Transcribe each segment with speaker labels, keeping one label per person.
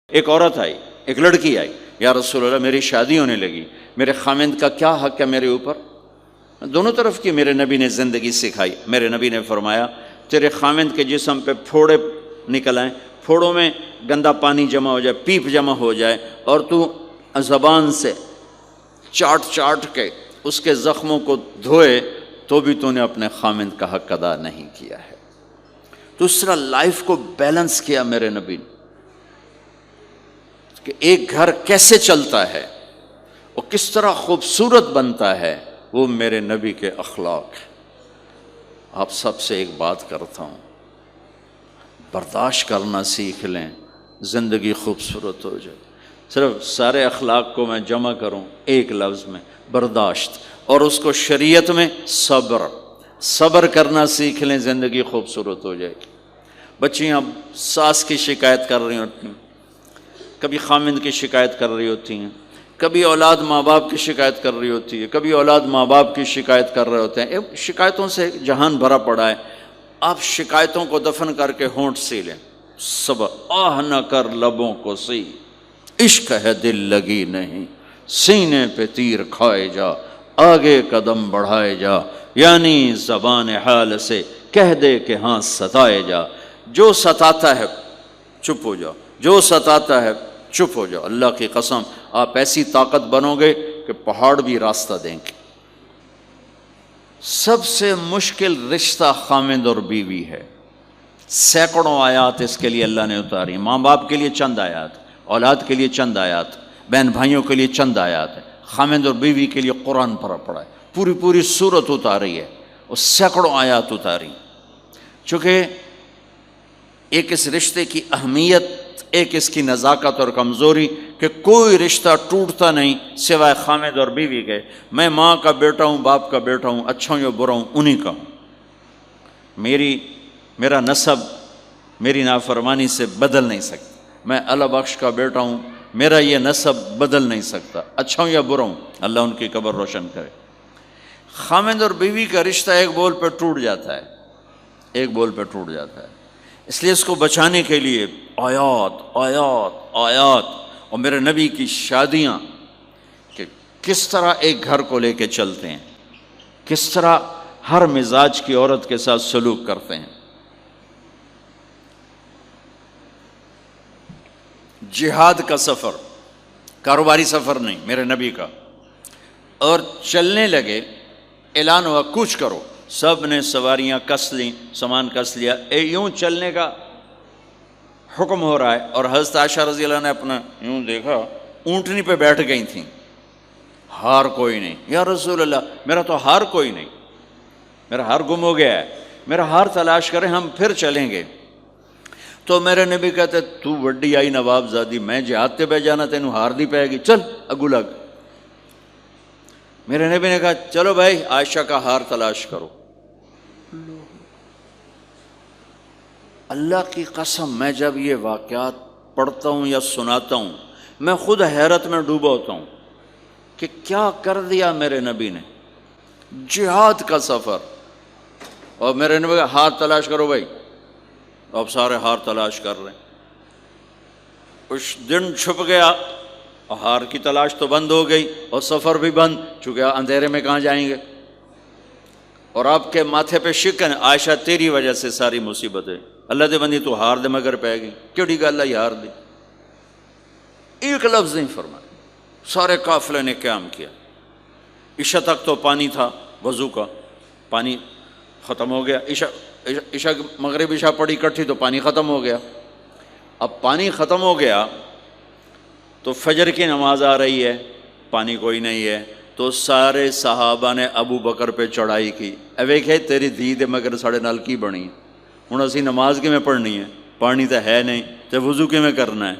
Speaker 1: ایک عورت آئی، ایک لڑکی آئی، یا رسول اللہ میری شادی ہونے لگی، میرے خامند کا کیا حق ہے میرے اوپر؟ دونوں طرف کی میرے نبی نے زندگی سکھائی۔ میرے نبی نے فرمایا تیرے خامند کے جسم پہ پھوڑے نکل آئیں، پھوڑوں میں گندا پانی جمع ہو جائے، پیپ جمع ہو جائے، اور تو زبان سے چاٹ چاٹ کے اس کے زخموں کو دھوئے، تو بھی تو نے اپنے خامند کا حق ادا نہیں کیا ہے۔ تو اس طرح لائف کو بیلنس کیا میرے نبی نے کہ ایک گھر کیسے چلتا ہے اور کس طرح خوبصورت بنتا ہے، وہ میرے نبی کے اخلاق ہیں۔ آپ سب سے ایک بات کرتا ہوں، برداشت کرنا سیکھ لیں، زندگی خوبصورت ہو جائے۔ صرف سارے اخلاق کو میں جمع کروں ایک لفظ میں، برداشت، اور اس کو شریعت میں صبر۔ صبر کرنا سیکھ لیں، زندگی خوبصورت ہو جائے گی۔ بچیاں ساس کی شکایت کر رہی ہوتی ہیں، کبھی خامند کی شکایت کر رہی ہوتی ہیں، کبھی اولاد ماں باپ کی شکایت کر رہی ہوتی ہے، کبھی اولاد ماں باپ کی شکایت کر رہے ہوتے ہیں۔ شکایتوں سے جہان بھرا پڑا ہے۔ آپ شکایتوں کو دفن کر کے ہونٹ سی لیں، صبر۔ آہ نہ کر لبوں کو سی، عشق ہے دل لگی نہیں، سینے پہ تیر کھائے جا، آگے قدم بڑھائے جا، یعنی زبان حال سے کہہ دے کہ ہاں ستائے جا۔ جو ستاتا ہے چپ ہو جاؤ، جو ستاتا ہے چپ ہو جاؤ۔ اللہ کی قسم آپ ایسی طاقت بنو گے کہ پہاڑ بھی راستہ دیں گے۔ سب سے مشکل رشتہ خامند اور بیوی ہے۔ سینکڑوں آیات اس کے لیے اللہ نے اتاری، ماں باپ کے لیے چند آیات، اولاد کے لیے چند آیات، بہن بھائیوں کے لیے چند آیات ہے، خامند اور بیوی کے لیے قرآن پڑھا ہے، پوری سورت اتاری ہے اور سینکڑوں آیات اتاری۔ چونکہ ایک اس رشتے کی اہمیت، ایک اس کی نزاکت اور کمزوری کہ کوئی رشتہ ٹوٹتا نہیں سوائے خامد اور بیوی کے۔ میں ماں کا بیٹا ہوں، باپ کا بیٹا ہوں، اچھا ہوں یا برا ہوں، انہی کا ہوں۔ میرا نسب میری نافرمانی سے بدل نہیں سکتا۔ میں اللہ بخش کا بیٹا ہوں، میرا یہ نسب بدل نہیں سکتا، اچھا ہوں یا برا ہوں۔ اللہ ان کی قبر روشن کرے۔ خامد اور بیوی کا رشتہ ایک بول پہ ٹوٹ جاتا ہے، ایک بول پہ ٹوٹ جاتا ہے۔ اس لیے اس کو بچانے کے لیے آیات آیات آیات، اور میرے نبی کی شادیاں کہ کس طرح ایک گھر کو لے کے چلتے ہیں، کس طرح ہر مزاج کی عورت کے ساتھ سلوک کرتے ہیں۔ جہاد کا سفر، کاروباری سفر نہیں، میرے نبی کا، اور چلنے لگے، اعلان ہوا کوچ کرو، سب نے سواریاں کس لیں، سامان کس لیا، یوں چلنے کا حکم ہو رہا ہے۔ اور حضرت عائشہ رضی اللہ نے اپنا یوں دیکھا، اونٹنی پہ بیٹھ گئی تھیں، ہار کوئی نہیں۔ یا رسول اللہ میرا تو ہار کوئی نہیں، میرا ہار گم ہو گیا ہے، میرا ہار تلاش کریں، ہم پھر چلیں گے۔ تو میرے نبی کہتے تو وڈی آئی نواب زادی، میں جہاد تے بہ جانا تینوں ہار دی پائے گی، چل اگو لگ۔ میرے نبی نے کہا چلو بھائی عائشہ کا ہار تلاش کرو۔ اللہ کی قسم میں جب یہ واقعات پڑھتا ہوں یا سناتا ہوں، میں خود حیرت میں ڈوبا ہوتا ہوں کہ کیا کر دیا میرے نبی نے۔ جہاد کا سفر، اور میرے نبی کا ہار تلاش کرو بھائی، اب سارے ہار تلاش کر رہے ہیں۔ اس دن چھپ گیا، ہار کی تلاش تو بند ہو گئی اور سفر بھی بند، چونکہ اندھیرے میں کہاں جائیں گے۔ اور آپ کے ماتھے پہ شکن، عائشہ تیری وجہ سے ساری مصیبت ہے، اللہ دے بندی تو ہار دے مگر پہ گئی، کیڑی گل ہے ہار دی؟ ایک لفظ نہیں فرمایا۔ سارے قافلے نے قیام کیا۔ عشاء تک تو پانی تھا، وضو کا پانی ختم ہو گیا، عشاء مغرب عشاء پڑی اکٹھی تو پانی ختم ہو گیا۔ اب پانی ختم ہو گیا تو فجر کی نماز آ رہی ہے، پانی کوئی نہیں ہے، تو سارے صحابہ نے ابو بکر پہ چڑھائی کی، ویکھے تیری دھی دے مگر ساڑے نال کی بنی، ہن اسی نماز کی میں پڑھنی ہے، پانی تو ہے نہیں تو وضو کی میں کرنا ہے۔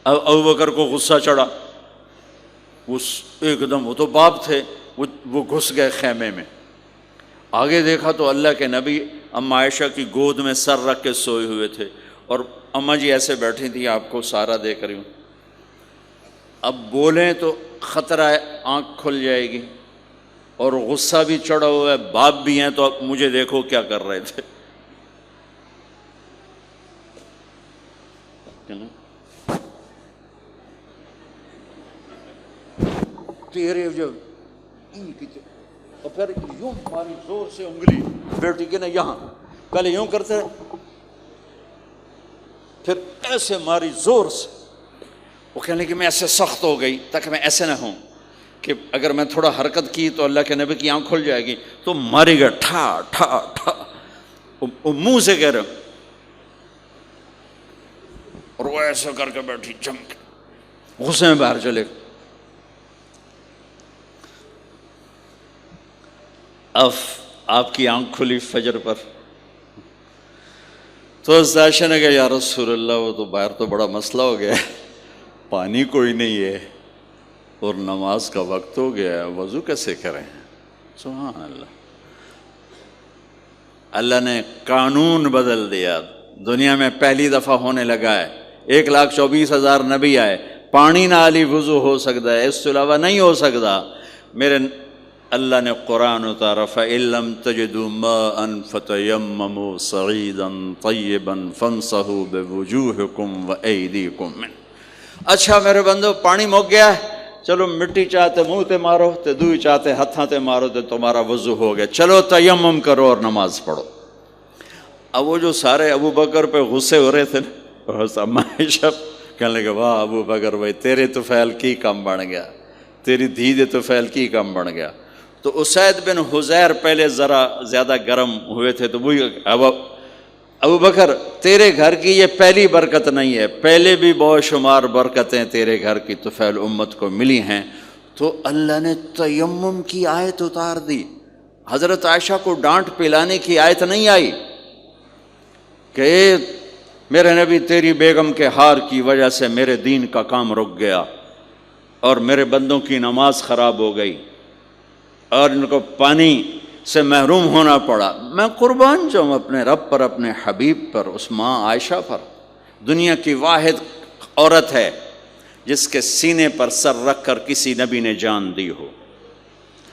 Speaker 1: اب ابو بکر کو غصہ چڑھا، ایک دم، وہ تو باپ تھے، وہ گھس گئے خیمے میں۔ آگے دیکھا تو اللہ کے نبی اماں عائشہ کی گود میں سر رکھ کے سوئے ہوئے تھے، اور اماں جی ایسے بیٹھی تھیں، آپ کو سارا دیکھ رہی ہوں۔ اب بولیں تو خطرہ ہے آنکھ کھل جائے گی، اور غصہ بھی چڑھا ہوا ہے، باپ بھی ہیں، تو اب مجھے دیکھو کیا کر رہے تھے۔ تیرے جو اور پھر یوں ماری زور سے انگلی بیٹی کے نا یہاں، پہلے یوں کرتے پھر ایسے ماری زور سے. وہ کہنے کہ میں ایسے سخت ہو گئی تاکہ میں ایسے نہ ہوں کہ اگر میں تھوڑا حرکت کی تو اللہ کے نبی کی آنکھ کھل جائے گی. تو ماری گیا ٹھا ٹھا ٹھا، وہ منہ سے کہہ رہے اور وہ ایسا کر کے بیٹھی چمک، غصے میں باہر چلے. اب آپ کی آنکھ کھلی فجر پر تو عائشہ نے کہا یا رسول اللہ وہ تو باہر تو بڑا مسئلہ ہو گیا ہے، پانی کوئی نہیں ہے اور نماز کا وقت ہو گیا ہے، وضو کیسے کریں؟ سبحان اللہ. اللہ نے قانون بدل دیا. دنیا میں پہلی دفعہ ہونے لگا ہے. 1,24,000 نبی آئے، پانی نہ علی وضو ہو سکتا ہے، اس کے علاوہ نہیں ہو سکتا. میرے اللہ نے قرآن اتارا فَإِن لَّمْ تَجِدُوا مَاءً فَتَيَمَّمُوا صَعِيدًا طَيِّبًا فَامْسَحُوا بِوُجُوهِكُمْ وَأَيْدِيكُمْ مِنْهُ. اچھا میرے بندو پانی مک گیا ہے، چلو مٹی چاہتے منہ تے مارو تے دوئی چاہتے ہتھاں تے مارو تے تمہارا وضو ہو گیا، چلو تیمم کرو اور نماز پڑھو. اب وہ جو سارے ابو بکر پہ غصے ہو رہے تھے نا، اما عائشہ کہنے لگے واہ ابو بکر بھائی تیرے تو فعل کی کم بن گیا، تیری دھی دے تو فعل کی کم بن گیا. تو اسید بن حزیر پہلے ذرا زیادہ گرم ہوئے تھے. تو وہی ابو بکر تیرے گھر کی یہ پہلی برکت نہیں ہے، پہلے بھی بہت شمار برکتیں تیرے گھر کی طفیل امت کو ملی ہیں. تو اللہ نے تیمم کی آیت اتار دی. حضرت عائشہ کو ڈانٹ پلانے کی آیت نہیں آئی کہ میرے نبی تیری بیگم کے ہار کی وجہ سے میرے دین کا کام رک گیا اور میرے بندوں کی نماز خراب ہو گئی اور ان کو پانی سے محروم ہونا پڑا. میں قربان جاؤں اپنے رب پر، اپنے حبیب پر، اس ماں عائشہ پر. دنیا کی واحد عورت ہے جس کے سینے پر سر رکھ کر کسی نبی نے جان دی ہو.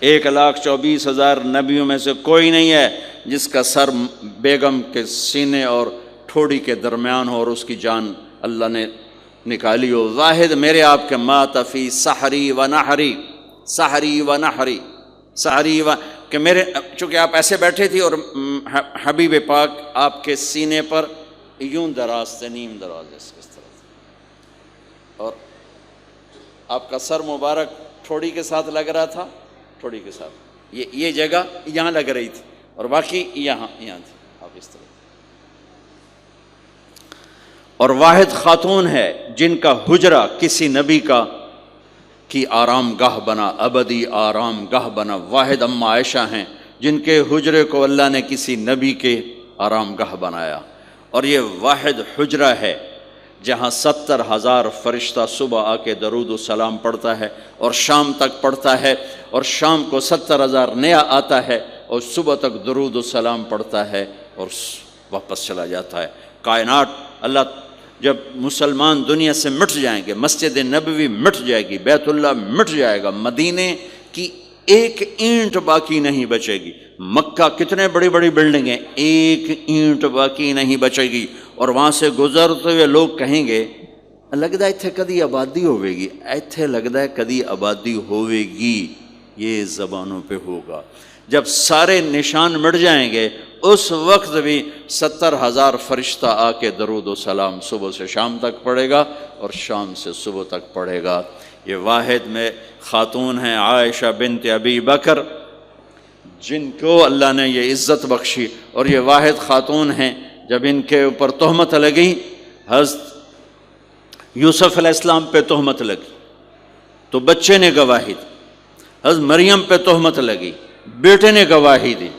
Speaker 1: 1,24,000 نبیوں میں سے کوئی نہیں ہے جس کا سر بیگم کے سینے اور ٹھوڑی کے درمیان ہو اور اس کی جان اللہ نے نکالی ہو. واحد میرے آپ کے مات فی سحری و نحری، سحری و نحری، سحری و کہ میرے چونکہ آپ ایسے بیٹھے تھی اور حبیب پاک آپ کے سینے پر یوں دراز تھے، نیم دراز اس طرح سے، اور آپ کا سر مبارک ٹھوڑی کے ساتھ لگ رہا تھا، ٹھوڑی کے ساتھ یہ جگہ یہاں لگ رہی تھی اور باقی یہاں تھی. آپ اس طرح اور واحد خاتون ہے جن کا حجرہ کسی نبی کی آرام گاہ بنا، ابدی آرام گاہ بنا. واحد اما عائشہ ہیں جن کے حجرے کو اللہ نے کسی نبی کے آرام گاہ بنایا. اور یہ واحد حجرہ ہے جہاں 70,000 فرشتہ صبح آ کے درود و سلام پڑھتا ہے اور شام تک پڑھتا ہے، اور شام کو 70,000 نیا آتا ہے اور صبح تک درود و سلام پڑھتا ہے اور واپس چلا جاتا ہے. کائنات اللہ جب مسلمان دنیا سے مٹ جائیں گے، مسجد نبوی مٹ جائے گی، بیت اللہ مٹ جائے گا، مدینے کی ایک اینٹ باقی نہیں بچے گی. مکہ کتنے بڑی بڑی بلڈنگیں، ایک اینٹ باقی نہیں بچے گی. اور وہاں سے گزرتے ہوئے لوگ کہیں گے لگتا ہے اتنے کدی آبادی ہوئے گی، ایتھے لگتا ہے کدی آبادی ہوئے گی. یہ زبانوں پہ ہوگا. جب سارے نشان مٹ جائیں گے اس وقت بھی 70,000 فرشتہ آ کے درود و سلام صبح سے شام تک پڑھے گا اور شام سے صبح تک پڑھے گا. یہ واحد میں خاتون ہیں عائشہ بنت ابی بکر جن کو اللہ نے یہ عزت بخشی. اور یہ واحد خاتون ہیں جب ان کے اوپر تہمت لگی، حضرت یوسف علیہ السلام پہ تہمت لگی تو بچے نے گواہی دی، حضرت مریم پہ تہمت لگی بیٹے نے گواہی دی،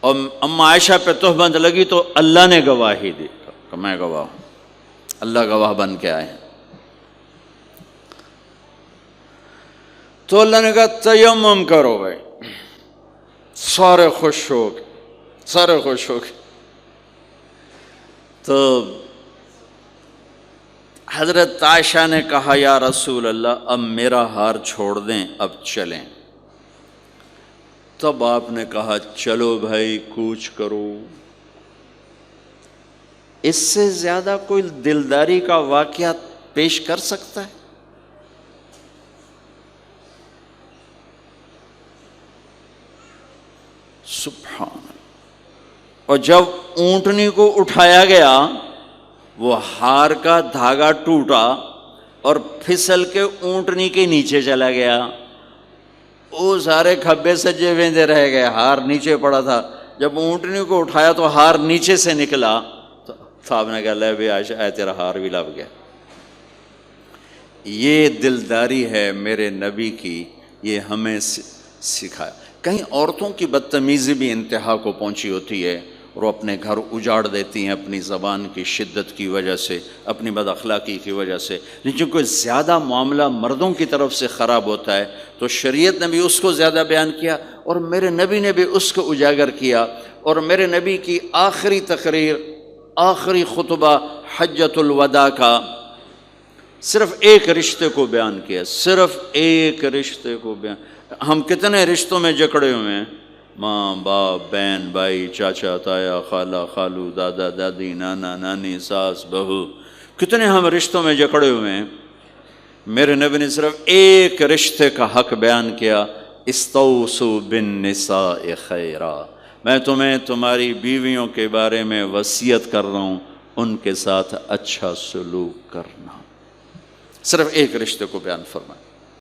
Speaker 1: اور اما عائشہ پہ تہمت لگی تو اللہ نے گواہی دی کہ میں گواہ ہوں. اللہ گواہ بن کے آئے ہیں. تو اللہ نے کہا تیمم کرو بھائی. سارے خوش ہو گئے، سارے خوش ہو گئے. تو حضرت عائشہ نے کہا یا رسول اللہ اب میرا ہار چھوڑ دیں، اب چلیں. تب آپ نے کہا چلو بھائی کوچ کرو. اس سے زیادہ کوئی دلداری کا واقعہ پیش کر سکتا ہے؟ سبحان اللہ۔ اور جب اونٹنی کو اٹھایا گیا وہ ہار کا دھاگا ٹوٹا اور پھسل کے اونٹنی کے نیچے چلا گیا، وہ سارے کھبے سجے ویندے رہ گئے، ہار نیچے پڑا تھا۔ جب اونٹنی کو اٹھایا تو ہار نیچے سے نکلا، تو صاحب نے کہا لے بھی عائشہ اے تیرا ہار بھی لب گیا۔ یہ دلداری ہے میرے نبی کی، یہ ہمیں سکھایا۔ کہیں عورتوں کی بدتمیزی بھی انتہا کو پہنچی ہوتی ہے اور وہ اپنے گھر اجاڑ دیتی ہیں اپنی زبان کی شدت کی وجہ سے، اپنی بد اخلاقی کی وجہ سے، لیکن کوئی زیادہ معاملہ مردوں کی طرف سے خراب ہوتا ہے تو شریعت نے بھی اس کو زیادہ بیان کیا اور میرے نبی نے بھی اس کو اجاگر کیا۔ اور میرے نبی کی آخری تقریر، آخری خطبہ حجۃ الوداع کا صرف ایک رشتے کو بیان کیا، صرف ایک رشتے کو بیان۔ ہم کتنے رشتوں میں جکڑے ہوئے ہیں، ماں باپ، بہن بھائی، چاچا تایا، خالہ خالو، دادا دادی، نانا نانی، ساس بہو، کتنے ہم رشتوں میں جکڑے ہوئے ہیں۔ میرے نبی نے صرف ایک رشتے کا حق بیان کیا، استوصوا بالنساء خیرا، میں تمہیں تمہاری بیویوں کے بارے میں وصیت کر رہا ہوں، ان کے ساتھ اچھا سلوک کرنا۔ صرف ایک رشتے کو بیان فرمایا۔